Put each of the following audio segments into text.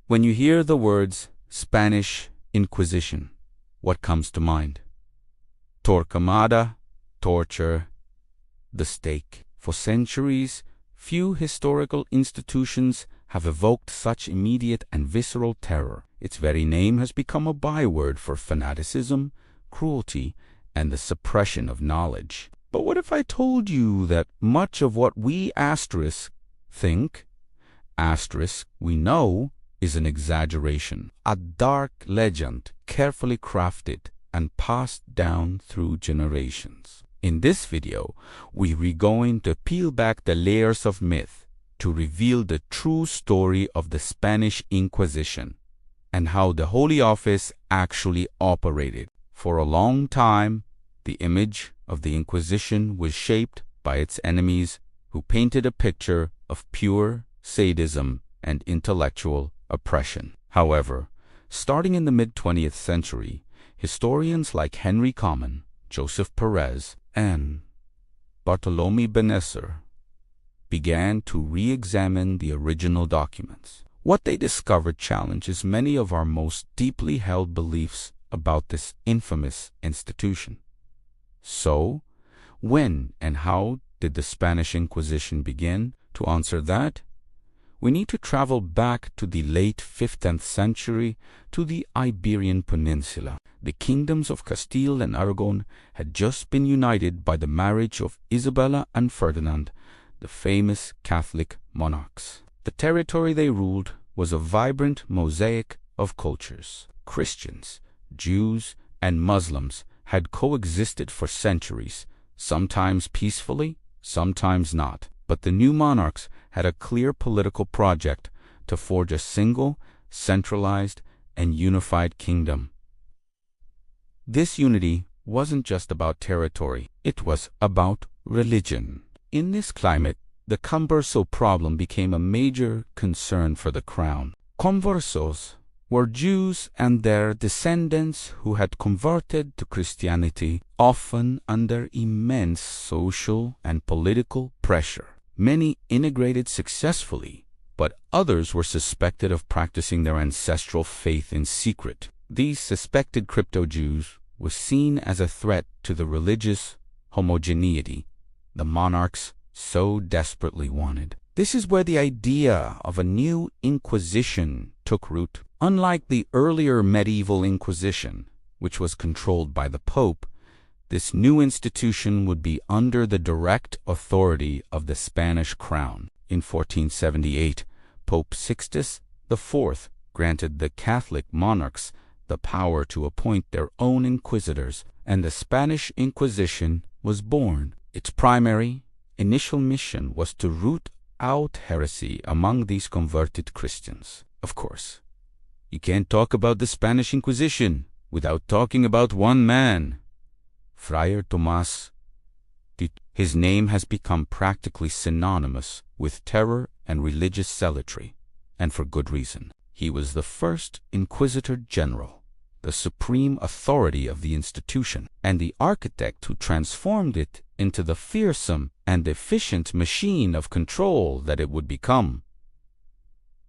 When you hear the words Spanish Inquisition, what comes to mind? Torquemada, torture, the stake. For centuries, few historical institutions have evoked such immediate and visceral terror. Its very name has become a byword for fanaticism, cruelty, and the suppression of knowledge. But what if I told you that much of what we think, we know, is an exaggeration, a dark legend carefully crafted and passed down through generations? In this video, we're going to peel back the layers of myth to reveal the true story of the Spanish Inquisition and how the Holy Office actually operated. For a long time, the image of the Inquisition was shaped by its enemies, who painted a picture of pure sadism and intellectual oppression. However, starting in the mid-20th century, historians like Henry Kamen, Joseph Pérez, and Bartolomé Bennassar began to re-examine the original documents. What they discovered challenges many of our most deeply held beliefs about this infamous institution. So, when and how did the Spanish Inquisition begin? To answer that, we need to travel back to the late 15th century to the Iberian Peninsula. The kingdoms of Castile and Aragon had just been united by the marriage of Isabella and Ferdinand, the famous Catholic monarchs. The territory they ruled was a vibrant mosaic of cultures. Christians, Jews, and Muslims had coexisted for centuries, sometimes peacefully, sometimes not. But the new monarchs had a clear political project to forge a single, centralized, and unified kingdom. This unity wasn't just about territory, it was about religion. In this climate, the converso problem became a major concern for the crown. Conversos were Jews and their descendants who had converted to Christianity, often under immense social and political pressure. Many integrated successfully, but others were suspected of practicing their ancestral faith in secret. These suspected crypto-Jews were seen as a threat to the religious homogeneity the monarchs so desperately wanted. This is where the idea of a new Inquisition took root. Unlike the earlier medieval Inquisition, which was controlled by the Pope, this new institution would be under the direct authority of the Spanish crown. In 1478, Pope Sixtus IV granted the Catholic monarchs the power to appoint their own inquisitors, and the Spanish Inquisition was born. Its primary, initial mission was to root out heresy among these converted Christians. Of course, you can't talk about the Spanish Inquisition without talking about one man, Friar Tomás. His name has become practically synonymous with terror and religious zealotry, and for good reason. He was the first Inquisitor General, the supreme authority of the institution, and the architect who transformed it into the fearsome and efficient machine of control that it would become.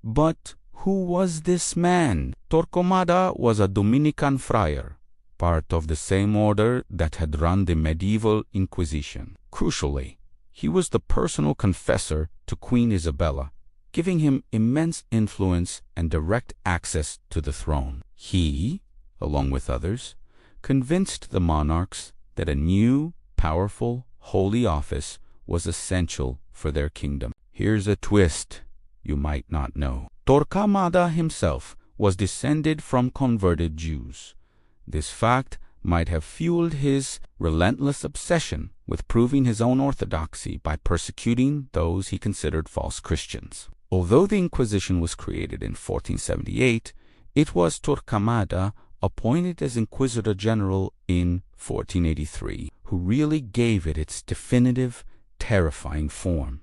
But who was this man? Torquemada was a Dominican friar, part of the same order that had run the medieval Inquisition. Crucially, he was the personal confessor to Queen Isabella, giving him immense influence and direct access to the throne. He, along with others, convinced the monarchs that a new, powerful, holy office was essential for their kingdom. Here's a twist you might not know. Torquemada himself was descended from converted Jews. This fact might have fueled his relentless obsession with proving his own orthodoxy by persecuting those he considered false Christians. Although the Inquisition was created in 1478, it was Torquemada, appointed as Inquisitor General in 1483, who really gave it its definitive, terrifying form.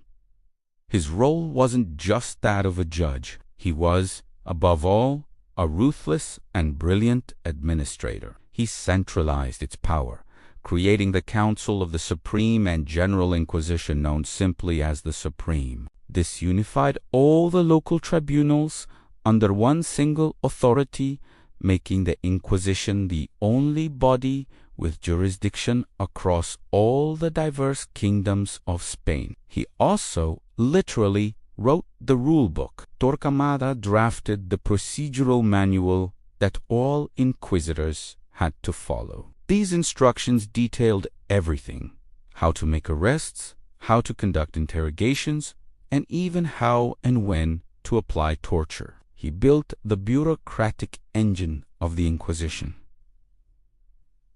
His role wasn't just that of a judge. He was, above all, a ruthless and brilliant administrator. He centralized its power, creating the Council of the Supreme and General Inquisition, known simply as the Supreme. This unified all the local tribunals under one single authority, making the Inquisition the only body with jurisdiction across all the diverse kingdoms of Spain. He also literally wrote the rule book. Torquemada drafted the procedural manual that all inquisitors had to follow. These instructions detailed everything: how to make arrests, how to conduct interrogations, and even how and when to apply torture. He built the bureaucratic engine of the Inquisition.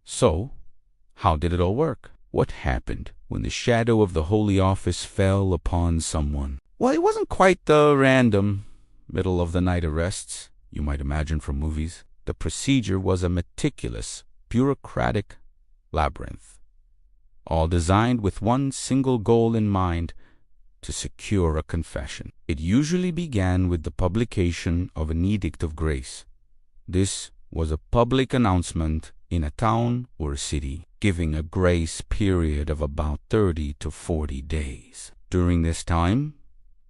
So, how did it all work? What happened when the shadow of the Holy Office fell upon someone? Well, it wasn't quite the random, middle-of-the-night arrests you might imagine from movies. The procedure was a meticulous, bureaucratic labyrinth, all designed with one single goal in mind: to secure a confession. It usually began with the publication of an edict of grace. This was a public announcement in a town or a city, giving a grace period of about 30 to 40 days. During this time,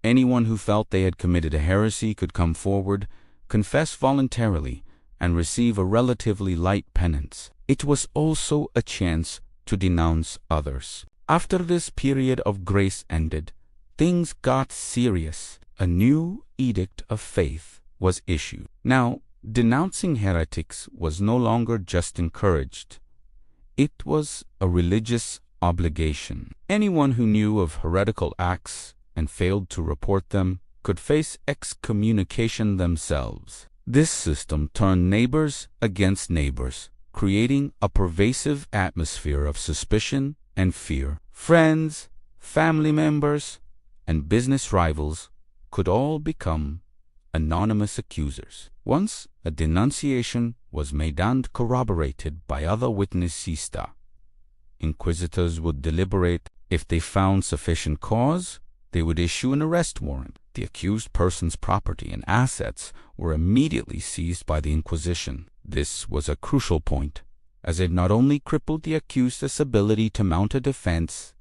anyone who felt they had committed a heresy could come forward, confess voluntarily, and receive a relatively light penance. It was also a chance to denounce others. After this period of grace ended, things got serious. A new edict of faith was issued. Now, denouncing heretics was no longer just encouraged. It was a religious obligation. Anyone who knew of heretical acts and failed to report them could face excommunication themselves. This system turned neighbors against neighbors, creating a pervasive atmosphere of suspicion and fear. Friends, family members, and business rivals could all become anonymous accusers. Once a denunciation was made and corroborated by other witnesses, inquisitors would deliberate. If they found sufficient cause, they would issue an arrest warrant. The accused person's property and assets were immediately seized by the Inquisition. This was a crucial point, as it not only crippled the accused's ability to mount a defense,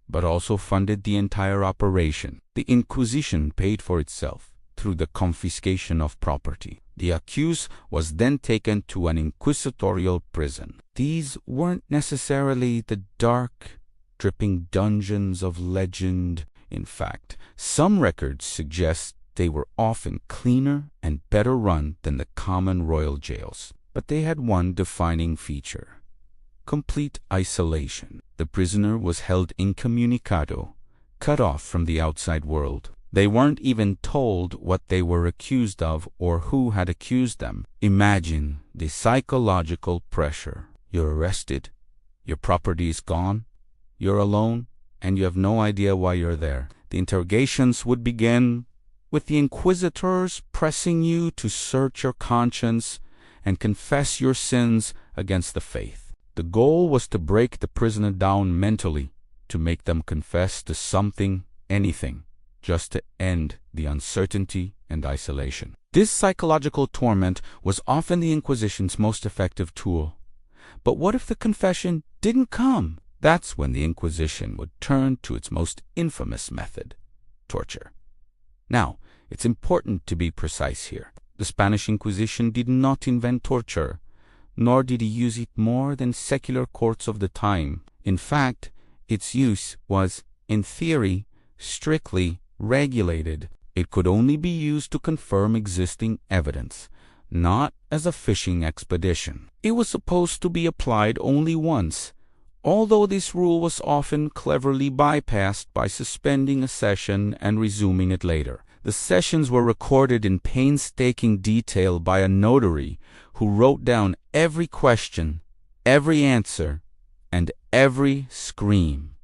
but also funded the entire operation. The Inquisition paid for itself through the confiscation of property. The accused was then taken to an inquisitorial prison. These weren't necessarily the dark, dripping dungeons of legend. In fact, some records suggest they were often cleaner and better run than the common royal jails. But they had one defining feature: complete isolation. The prisoner was held incommunicado, cut off from the outside world. They weren't even told what they were accused of or who had accused them. Imagine the psychological pressure. You're arrested, your property is gone, you're alone, and you have no idea why you're there. The interrogations would begin with the inquisitors pressing you to search your conscience and confess your sins against the faith. The goal was to break the prisoner down mentally, to make them confess to something, anything, just to end the uncertainty and isolation. This psychological torment was often the Inquisition's most effective tool. But what if the confession didn't come? That's when the Inquisition would turn to its most infamous method: torture. Now, it's important to be precise here. The Spanish Inquisition did not invent torture, nor did he use it more than secular courts of the time. In fact, its use was, in theory, strictly regulated. It could only be used to confirm existing evidence, not as a fishing expedition. It was supposed to be applied only once, although this rule was often cleverly bypassed by suspending a session and resuming it later. The sessions were recorded in painstaking detail by a notary who wrote down every question, every answer, and every scream.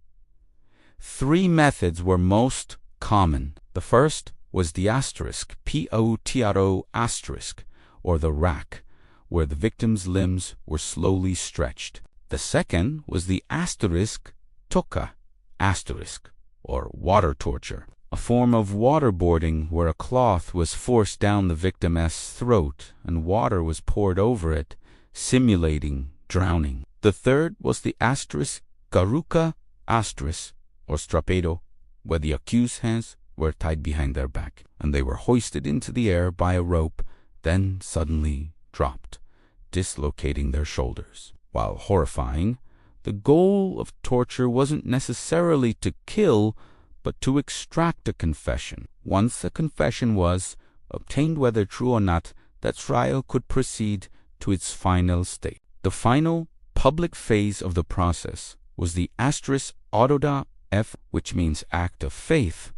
3 methods were most common. The first was the asterisk, POTRO asterisk, or the rack, where the victim's limbs were slowly stretched. The second was the asterisk toca asterisk, or water torture, a form of waterboarding where a cloth was forced down the victim's throat and water was poured over it, simulating drowning. The third was the asterisk garuca asterisk, or strapedo, where the accused's hands were tied behind their back, and they were hoisted into the air by a rope, then suddenly dropped, dislocating their shoulders. While horrifying, the goal of torture wasn't necessarily to kill, but to extract a confession. Once a confession was obtained, whether true or not, that trial could proceed to its final state. The final public phase of the process was the asterisk autoda f, which means act of faith.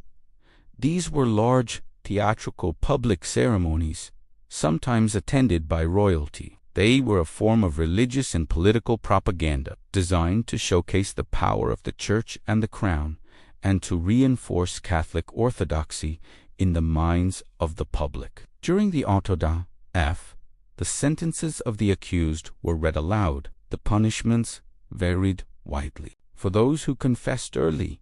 These were large theatrical public ceremonies, sometimes attended by royalty. They were a form of religious and political propaganda designed to showcase the power of the church and the crown, and to reinforce Catholic orthodoxy in the minds of the public. During the autoda f, the sentences of the accused were read aloud. The punishments varied widely. For those who confessed early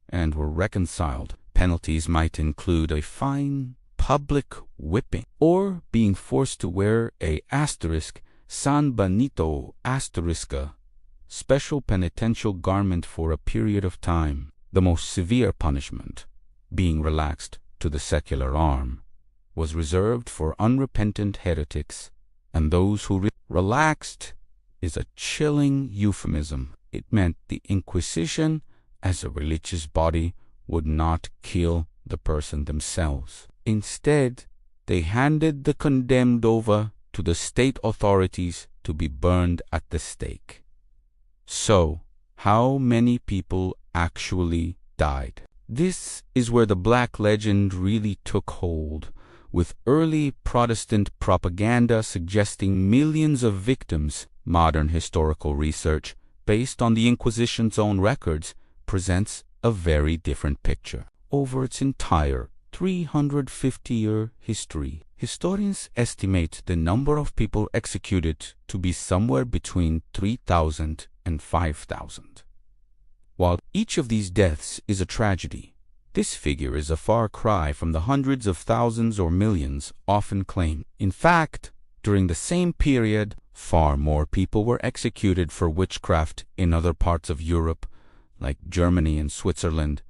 and were reconciled, penalties might include a fine, public whipping, or being forced to wear a asterisk San Benito asterisca, special penitential garment for a period of time. The most severe punishment, being relaxed to the secular arm, was reserved for unrepentant heretics, and those who relaxed is a chilling euphemism. It meant the Inquisition, as a religious body, would not kill the person themselves. Instead, they handed the condemned over to the state authorities to be burned at the stake. So, how many people actually died? This is where the black legend really took hold, with early Protestant propaganda suggesting millions of victims. Modern historical research, based on the Inquisition's own records, presents a very different picture. Over its entire 350-year history, historians estimate the number of people executed to be somewhere between 3,000 and 5,000. While each of these deaths is a tragedy, this figure is a far cry from the hundreds of thousands or millions often claimed. In fact, during the same period, far more people were executed for witchcraft in other parts of Europe, like Germany and Switzerland,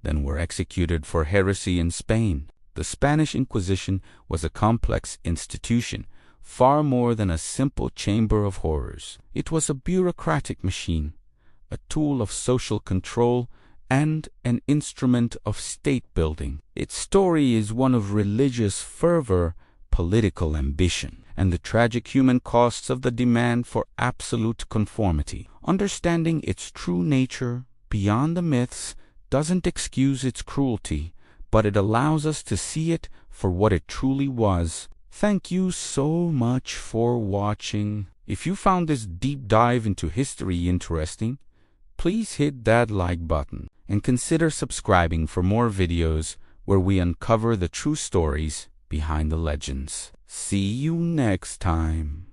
than were executed for heresy in Spain. The Spanish Inquisition was a complex institution, far more than a simple chamber of horrors. It was a bureaucratic machine, a tool of social control, and an instrument of state building. Its story is one of religious fervor, political ambition, and the tragic human costs of the demand for absolute conformity. Understanding its true nature beyond the myths doesn't excuse its cruelty, but it allows us to see it for what it truly was. Thank you so much for watching. If you found this deep dive into history interesting, please hit that like button and consider subscribing for more videos where we uncover the true stories behind the legends. See you next time.